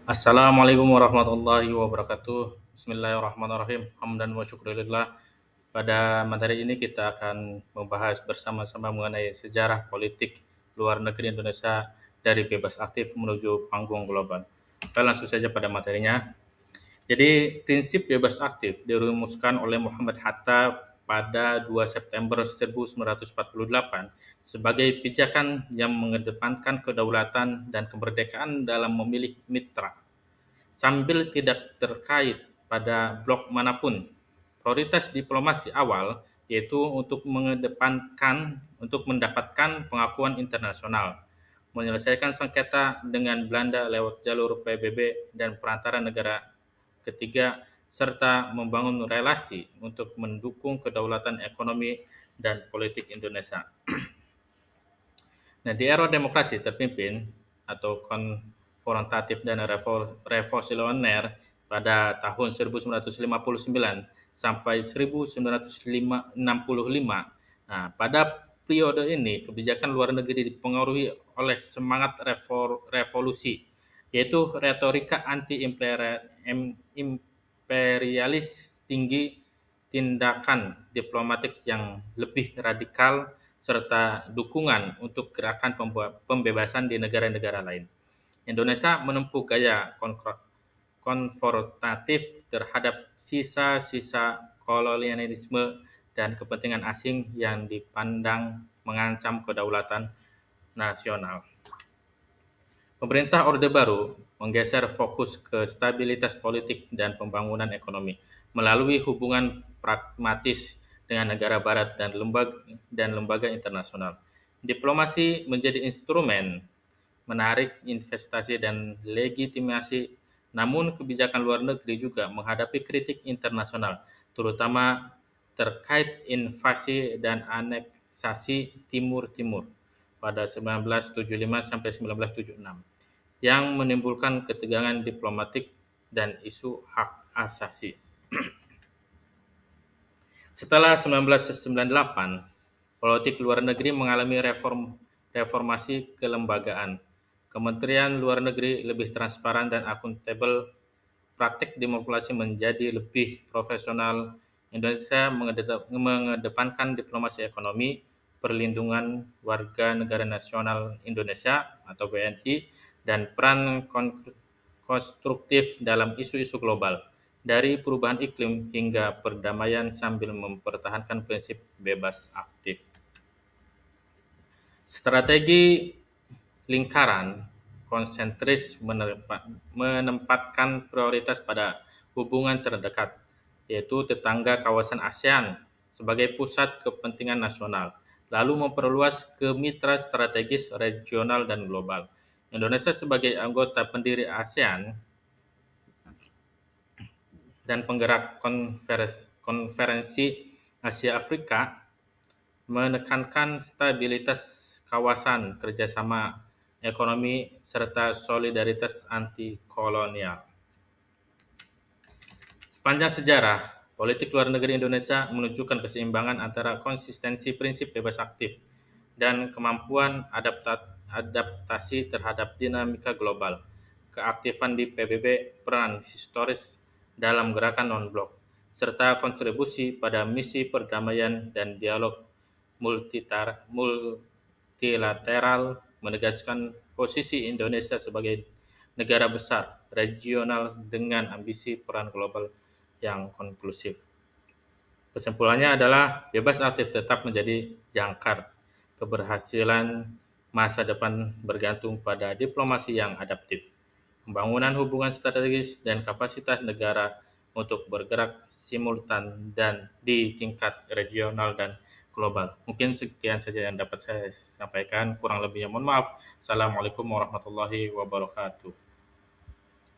Assalamualaikum warahmatullahi wabarakatuh. Bismillahirrahmanirrahim. Hamdan wa syukurillah. Pada materi ini kita akan membahas bersama-sama mengenai sejarah politik luar negeri Indonesia dari bebas aktif menuju panggung global. Kita langsung saja pada materinya. Jadi, prinsip bebas aktif dirumuskan oleh Muhammad Hatta pada 2 September 1948 sebagai pijakan yang mengedepankan kedaulatan dan kemerdekaan dalam memilih mitra sambil tidak terkait pada blok manapun. Prioritas diplomasi awal yaitu untuk mendapatkan pengakuan internasional, menyelesaikan sengketa dengan Belanda lewat jalur PBB dan perantara negara ketiga, serta membangun relasi untuk mendukung kedaulatan ekonomi dan politik Indonesia. Nah, di era demokrasi terpimpin atau konfrontatif dan revolusioner pada tahun 1959 sampai 1965. Nah, pada periode ini kebijakan luar negeri dipengaruhi oleh semangat revolusi, yaitu retorika anti-imperialis tinggi, tindakan diplomatik yang lebih radikal, serta dukungan untuk gerakan pembebasan di negara-negara lain. Indonesia menempuh gaya konfrontatif terhadap sisa-sisa kolonialisme dan kepentingan asing yang dipandang mengancam kedaulatan nasional. Pemerintah Orde Baru menggeser fokus ke stabilitas politik dan pembangunan ekonomi melalui hubungan pragmatis dengan negara barat dan lembaga internasional. Diplomasi menjadi instrumen menarik investasi dan legitimasi, namun kebijakan luar negeri juga menghadapi kritik internasional, terutama terkait invasi dan aneksasi Timur Timur pada 1975 sampai 1976 yang menimbulkan ketegangan diplomatik dan isu hak asasi. Setelah 1998, politik luar negeri mengalami reformasi kelembagaan. Kementerian Luar Negeri lebih transparan dan akuntabel, praktik diplomasi menjadi lebih profesional. Indonesia mengedepankan diplomasi ekonomi, perlindungan warga negara nasional Indonesia atau WNI, dan peran konstruktif dalam isu-isu global, dari perubahan iklim hingga perdamaian sambil mempertahankan prinsip bebas aktif. Strategi lingkaran konsentris menempatkan prioritas pada hubungan terdekat, yaitu tetangga kawasan ASEAN sebagai pusat kepentingan nasional, lalu memperluas ke mitra strategis regional dan global. Indonesia sebagai anggota pendiri ASEAN dan penggerak konferensi Asia Afrika menekankan stabilitas kawasan, kerjasama ekonomi, serta solidaritas anti-kolonial. Sepanjang sejarah, politik luar negeri Indonesia menunjukkan keseimbangan antara konsistensi prinsip bebas aktif dan kemampuan adaptasi terhadap dinamika global. Keaktifan di PBB, peran historis dalam gerakan non-blok, serta kontribusi pada misi perdamaian dan dialog multilateral menegaskan posisi Indonesia sebagai negara besar regional dengan ambisi peran global yang konklusif. Kesimpulannya adalah bebas aktif tetap menjadi jangkar. Keberhasilan masa depan bergantung pada diplomasi yang adaptif, pembangunan hubungan strategis, dan kapasitas negara untuk bergerak simultan dan di tingkat regional dan global. Mungkin sekian saja yang dapat saya sampaikan. Kurang lebihnya mohon maaf. Assalamualaikum warahmatullahi wabarakatuh.